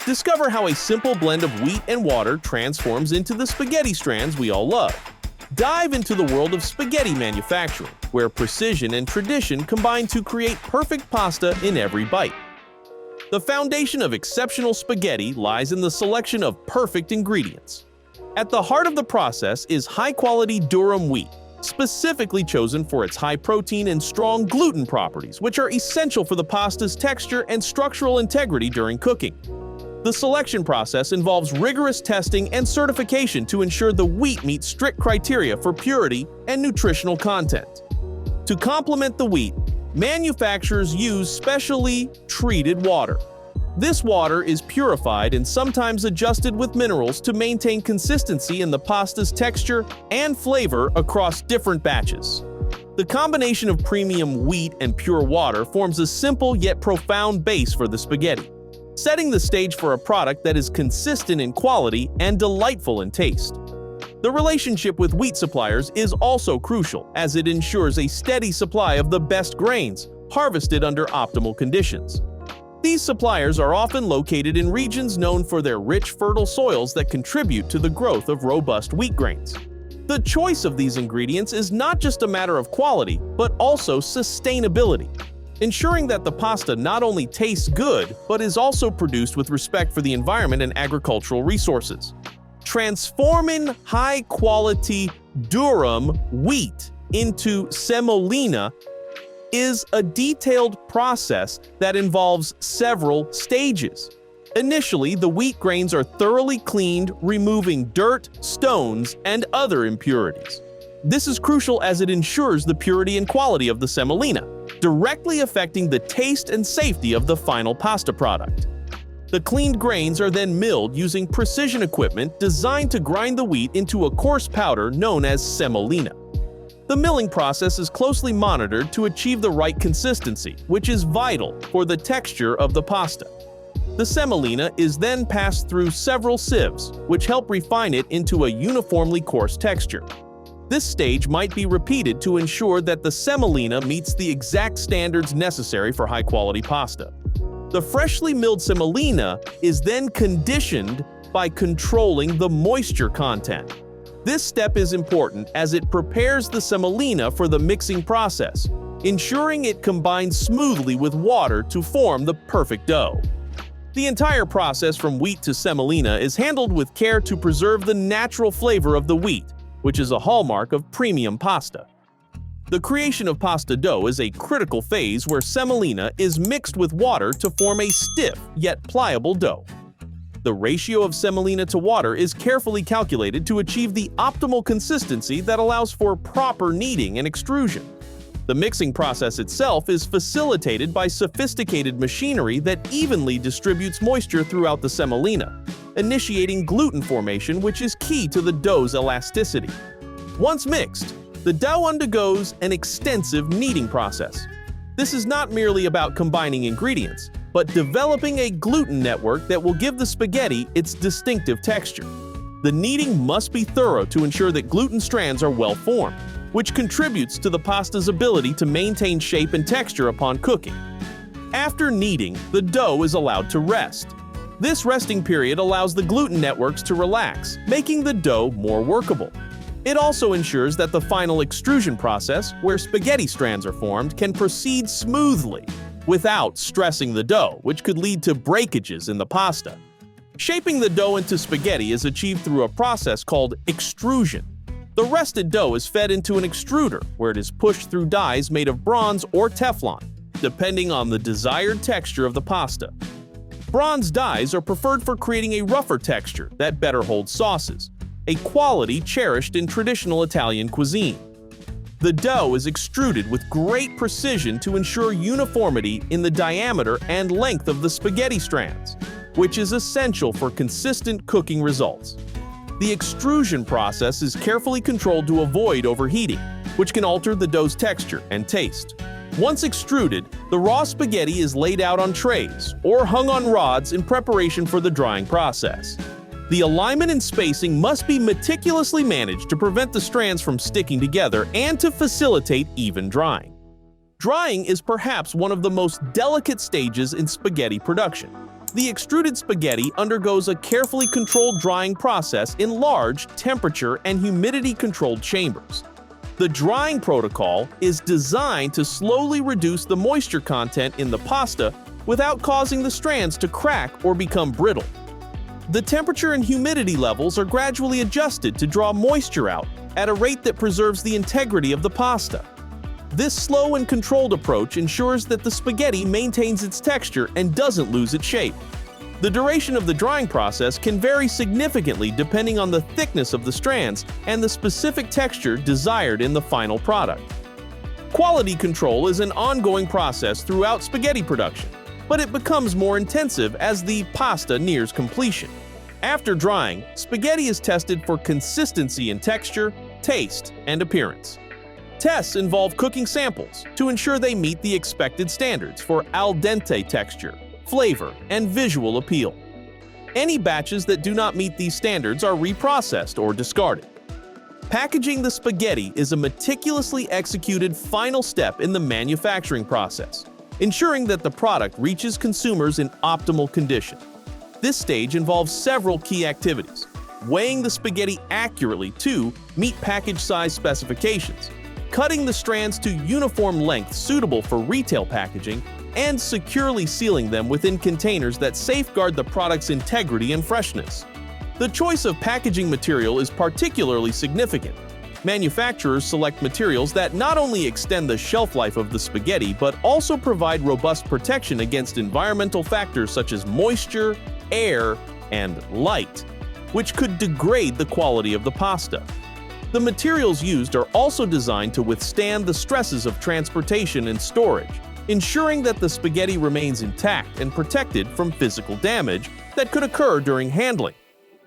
Discover how a simple blend of wheat and water transforms into the spaghetti strands we all love. Dive into the world of spaghetti manufacturing, where precision and tradition combine to create perfect pasta in every bite. The foundation of exceptional spaghetti lies in the selection of perfect ingredients. At the heart of the process is high-quality durum wheat, specifically chosen for its high protein and strong gluten properties, which are essential for the pasta's texture and structural integrity during cooking. The selection process involves rigorous testing and certification to ensure the wheat meets strict criteria for purity and nutritional content. To complement the wheat, manufacturers use specially treated water. This water is purified and sometimes adjusted with minerals to maintain consistency in the pasta's texture and flavor across different batches. The combination of premium wheat and pure water forms a simple yet profound base for the spaghetti, setting the stage for a product that is consistent in quality and delightful in taste. The relationship with wheat suppliers is also crucial, as it ensures a steady supply of the best grains, harvested under optimal conditions. These suppliers are often located in regions known for their rich, fertile soils that contribute to the growth of robust wheat grains. The choice of these ingredients is not just a matter of quality, but also sustainability, ensuring that the pasta not only tastes good, but is also produced with respect for the environment and agricultural resources. Transforming high-quality durum wheat into semolina is a detailed process that involves several stages. Initially, the wheat grains are thoroughly cleaned, removing dirt, stones, and other impurities. This is crucial as it ensures the purity and quality of the semolina, directly affecting the taste and safety of the final pasta product. The cleaned grains are then milled using precision equipment designed to grind the wheat into a coarse powder known as semolina. The milling process is closely monitored to achieve the right consistency, which is vital for the texture of the pasta. The semolina is then passed through several sieves, which help refine it into a uniformly coarse texture. This stage might be repeated to ensure that the semolina meets the exact standards necessary for high-quality pasta. The freshly milled semolina is then conditioned by controlling the moisture content. This step is important as it prepares the semolina for the mixing process, ensuring it combines smoothly with water to form the perfect dough. The entire process from wheat to semolina is handled with care to preserve the natural flavor of the wheat, which is a hallmark of premium pasta. The creation of pasta dough is a critical phase where semolina is mixed with water to form a stiff yet pliable dough. The ratio of semolina to water is carefully calculated to achieve the optimal consistency that allows for proper kneading and extrusion. The mixing process itself is facilitated by sophisticated machinery that evenly distributes moisture throughout the semolina, initiating gluten formation, which is key to the dough's elasticity. Once mixed, the dough undergoes an extensive kneading process. This is not merely about combining ingredients, but developing a gluten network that will give the spaghetti its distinctive texture. The kneading must be thorough to ensure that gluten strands are well formed, which contributes to the pasta's ability to maintain shape and texture upon cooking. After kneading, the dough is allowed to rest. This resting period allows the gluten networks to relax, making the dough more workable. It also ensures that the final extrusion process, where spaghetti strands are formed, can proceed smoothly without stressing the dough, which could lead to breakages in the pasta. Shaping the dough into spaghetti is achieved through a process called extrusion. The rested dough is fed into an extruder, where it is pushed through dies made of bronze or Teflon, depending on the desired texture of the pasta. Bronze dies are preferred for creating a rougher texture that better holds sauces, a quality cherished in traditional Italian cuisine. The dough is extruded with great precision to ensure uniformity in the diameter and length of the spaghetti strands, which is essential for consistent cooking results. The extrusion process is carefully controlled to avoid overheating, which can alter the dough's texture and taste. Once extruded, the raw spaghetti is laid out on trays or hung on rods in preparation for the drying process. The alignment and spacing must be meticulously managed to prevent the strands from sticking together and to facilitate even drying. Drying is perhaps one of the most delicate stages in spaghetti production. The extruded spaghetti undergoes a carefully controlled drying process in large, temperature and humidity-controlled chambers. The drying protocol is designed to slowly reduce the moisture content in the pasta without causing the strands to crack or become brittle. The temperature and humidity levels are gradually adjusted to draw moisture out at a rate that preserves the integrity of the pasta. This slow and controlled approach ensures that the spaghetti maintains its texture and doesn't lose its shape. The duration of the drying process can vary significantly depending on the thickness of the strands and the specific texture desired in the final product. Quality control is an ongoing process throughout spaghetti production, but it becomes more intensive as the pasta nears completion. After drying, spaghetti is tested for consistency in texture, taste, and appearance. Tests involve cooking samples to ensure they meet the expected standards for al dente texture, flavor, and visual appeal. Any batches that do not meet these standards are reprocessed or discarded. Packaging the spaghetti is a meticulously executed final step in the manufacturing process, ensuring that the product reaches consumers in optimal condition. This stage involves several key activities: weighing the spaghetti accurately to meet package size specifications, cutting the strands to uniform length suitable for retail packaging, and securely sealing them within containers that safeguard the product's integrity and freshness. The choice of packaging material is particularly significant. Manufacturers select materials that not only extend the shelf life of the spaghetti but also provide robust protection against environmental factors such as moisture, air, and light, which could degrade the quality of the pasta. The materials used are also designed to withstand the stresses of transportation and storage, ensuring that the spaghetti remains intact and protected from physical damage that could occur during handling.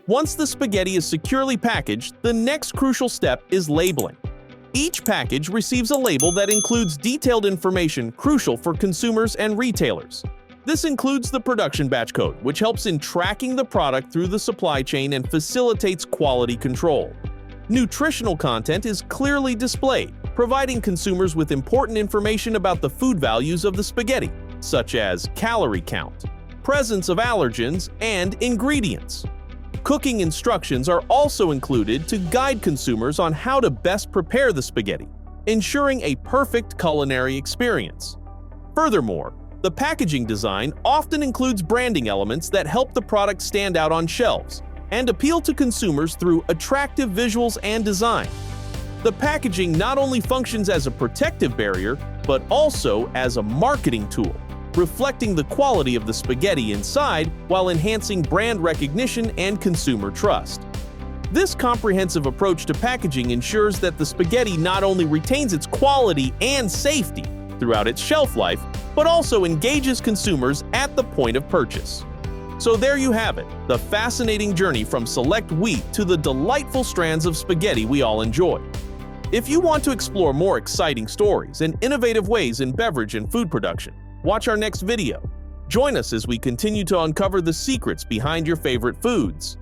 Once the spaghetti is securely packaged, the next crucial step is labeling. Each package receives a label that includes detailed information crucial for consumers and retailers. This includes the production batch code, which helps in tracking the product through the supply chain and facilitates quality control. Nutritional content is clearly displayed, providing consumers with important information about the food values of the spaghetti, such as calorie count, presence of allergens, and ingredients. Cooking instructions are also included to guide consumers on how to best prepare the spaghetti, ensuring a perfect culinary experience. Furthermore, the packaging design often includes branding elements that help the product stand out on shelves and appeal to consumers through attractive visuals and design. The packaging not only functions as a protective barrier, but also as a marketing tool, reflecting the quality of the spaghetti inside while enhancing brand recognition and consumer trust. This comprehensive approach to packaging ensures that the spaghetti not only retains its quality and safety throughout its shelf life, but also engages consumers at the point of purchase. So there you have it, the fascinating journey from select wheat to the delightful strands of spaghetti we all enjoy. If you want to explore more exciting stories and innovative ways in beverage and food production, watch our next video. Join us as we continue to uncover the secrets behind your favorite foods.